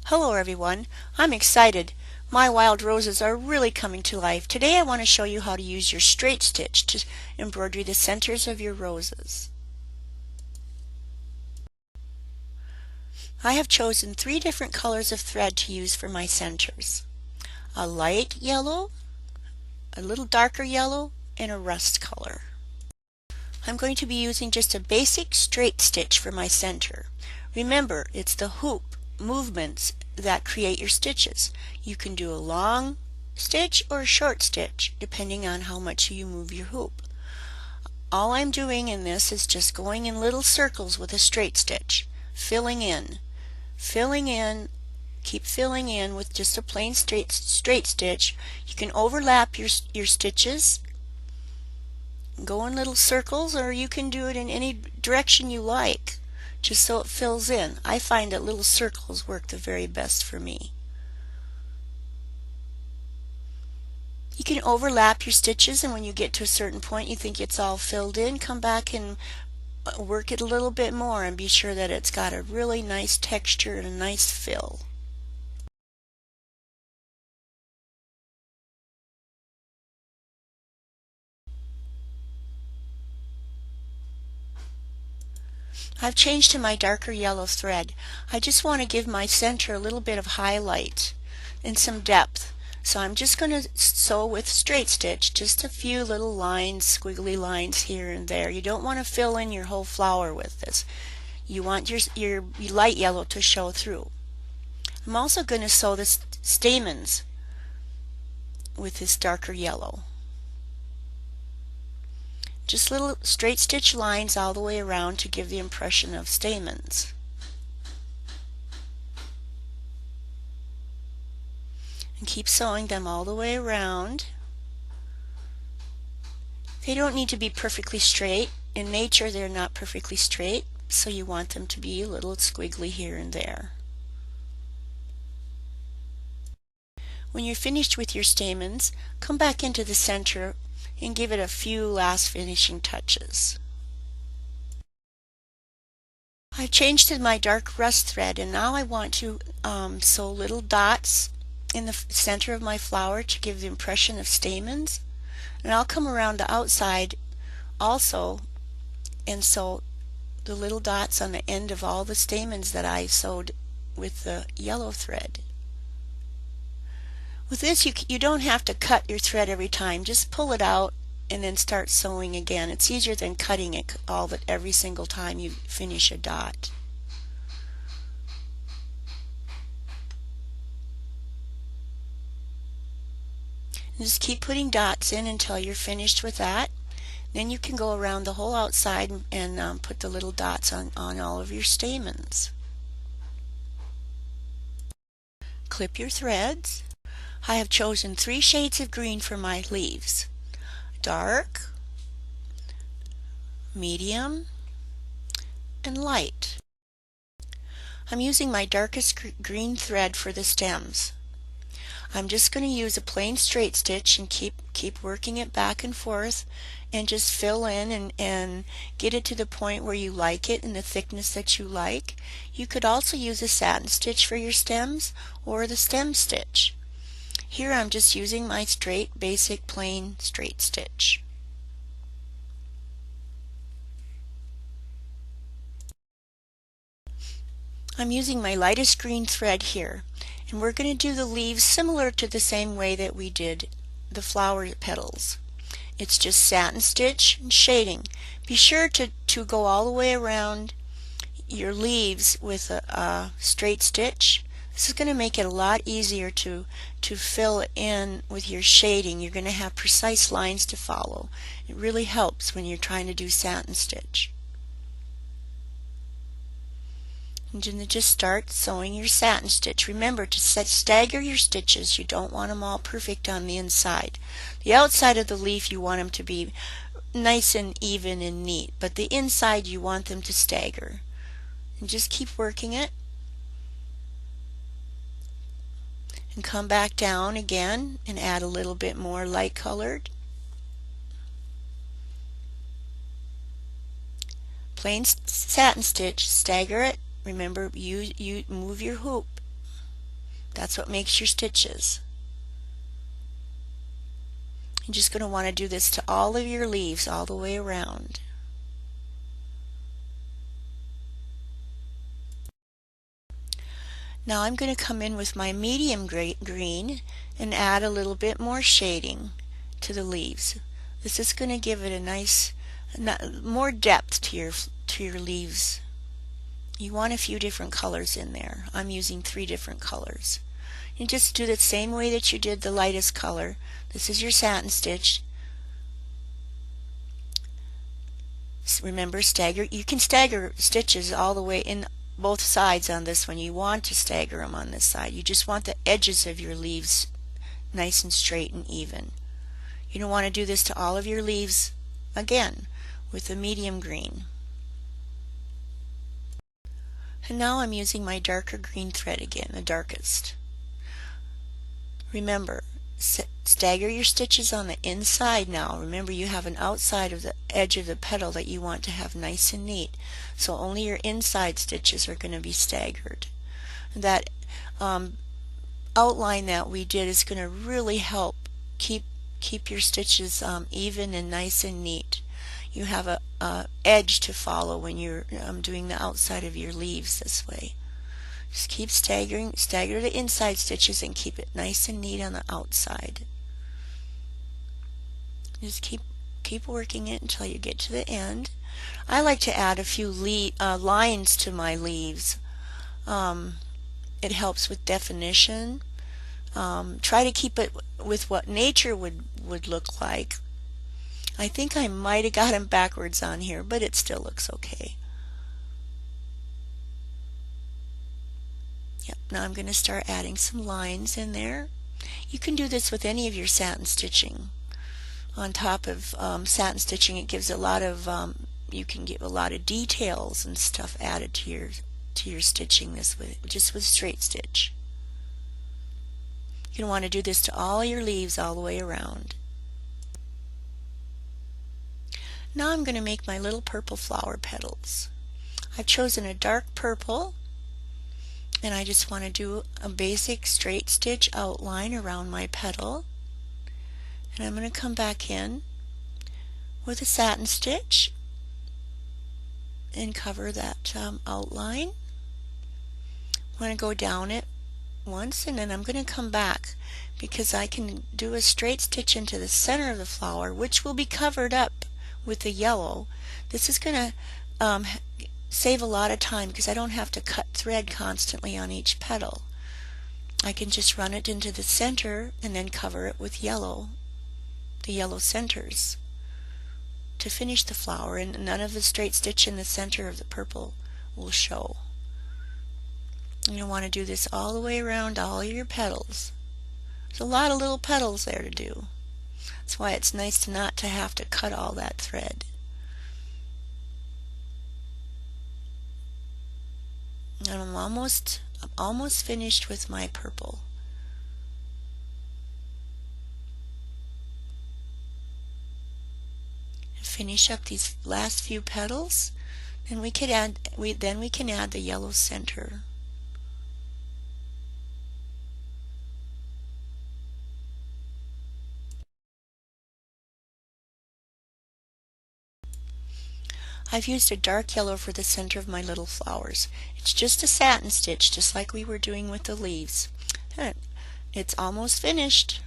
Hello everyone, I'm excited. My wild roses are really coming to life. Today I want to show you how to use your straight stitch to embroider the centers of your roses. I have chosen 3 different colors of thread to use for my centers. A light yellow, a little darker yellow, and a rust color. I'm going to be using just a basic straight stitch for my center. Remember, it's the hoop movements that create your stitches. You can do a long stitch or a short stitch depending on how much you move your hoop. All I'm doing in this is just going in little circles with a straight stitch, filling in, keep filling in with just a plain straight stitch. You can overlap your stitches, go in little circles, or you can do it in any direction you like, just so it fills in. I find that little circles work the very best for me. You can overlap your stitches, and when you get to a certain point you think it's all filled in, come back and work it a little bit more and be sure that it's got a really nice texture and a nice fill. I've changed to my darker yellow thread. I just want to give my center a little bit of highlight and some depth. So I'm just going to sew with straight stitch, just a few little lines, squiggly lines here and there. You don't want to fill in your whole flower with this. You want your light yellow to show through. I'm also going to sew the stamens with this darker yellow. Just little straight stitch lines all the way around to give the impression of stamens. And keep sewing them all the way around. They don't need to be perfectly straight. In nature they're not perfectly straight, so you want them to be a little squiggly here and there. When you're finished with your stamens, come back into the center and give it a few last finishing touches. I've changed to my dark rust thread, and now I want to sew little dots in the center of my flower to give the impression of stamens. And I'll come around the outside also and sew the little dots on the end of all the stamens that I sewed with the yellow thread. With this, you don't have to cut your thread every time. Just pull it out and then start sewing again. It's easier than cutting it every single time you finish a dot. And just keep putting dots in until you're finished with that. Then you can go around the whole outside and put the little dots on all of your stamens. Clip your threads. I have chosen 3 shades of green for my leaves: dark, medium, and light. I'm using my darkest green thread for the stems. I'm just going to use a plain straight stitch and keep working it back and forth and just fill in and get it to the point where you like it and the thickness that you like. You could also use a satin stitch for your stems or the stem stitch. Here I'm just using my straight, basic, plain straight stitch. I'm using my lightest green thread here, and we're going to do the leaves similar to the same way that we did the flower petals. It's just satin stitch and shading. Be sure to go all the way around your leaves with a straight stitch. This is going to make it a lot easier to fill in with your shading. You're going to have precise lines to follow. It really helps when you're trying to do satin stitch. And then just start sewing your satin stitch. Remember to stagger your stitches. You don't want them all perfect on the inside. The outside of the leaf you want them to be nice and even and neat, but the inside you want them to stagger. And just keep working it. And come back down again and add a little bit more light colored. Plain satin stitch, stagger it. Remember, you move your hoop That's what makes your stitches. You're just going to want to do this to all of your leaves all the way around. Now I'm going to come in with my medium green and add a little bit more shading to the leaves. This is going to give it a nice, more depth to your leaves. You want a few different colors in there. I'm using 3 different colors. You just do the same way that you did the lightest color. This is your satin stitch. Remember, you can stagger stitches all the way in both sides on this one. You want to stagger them on this side. You just want the edges of your leaves nice and straight and even. You don't want to do this to all of your leaves again with the medium green. And now I'm using my darker green thread again, the darkest. Remember, stagger your stitches on the inside now. Remember, you have an outside of the edge of the petal that you want to have nice and neat. So only your inside stitches are going to be staggered. That outline that we did is going to really help keep your stitches even and nice and neat. You have a edge to follow when you're doing the outside of your leaves this way. Just keep stagger the inside stitches and keep it nice and neat on the outside. Just keep working it until you get to the end. I like to add a few lines to my leaves. It helps with definition. Try to keep it with what nature would look like. I think I might have got them backwards on here, but it still looks okay. Yep, now I'm going to start adding some lines in there. You can do this with any of your satin stitching. On top of satin stitching, it gives a lot of you can get a lot of details and stuff added to your stitching this with just with straight stitch. You want to do this to all your leaves all the way around. Now I'm going to make my little purple flower petals. I've chosen a dark purple, and I just want to do a basic straight stitch outline around my petal. And I'm going to come back in with a satin stitch and cover that outline. I'm going to go down it once, and then I'm going to come back because I can do a straight stitch into the center of the flower, which will be covered up with the yellow. This is going to save a lot of time because I don't have to cut thread constantly on each petal. I can just run it into the center and then cover it with yellow, the yellow centers, to finish the flower, and none of the straight stitch in the center of the purple will show. You want to do this all the way around all your petals. There's a lot of little petals there to do. That's why it's nice not to have to cut all that thread. And I'm almost finished with my purple. Finish up these last few petals, and we can add the yellow center. I've used a dark yellow for the center of my little flowers. It's just a satin stitch, just like we were doing with the leaves. And it's almost finished.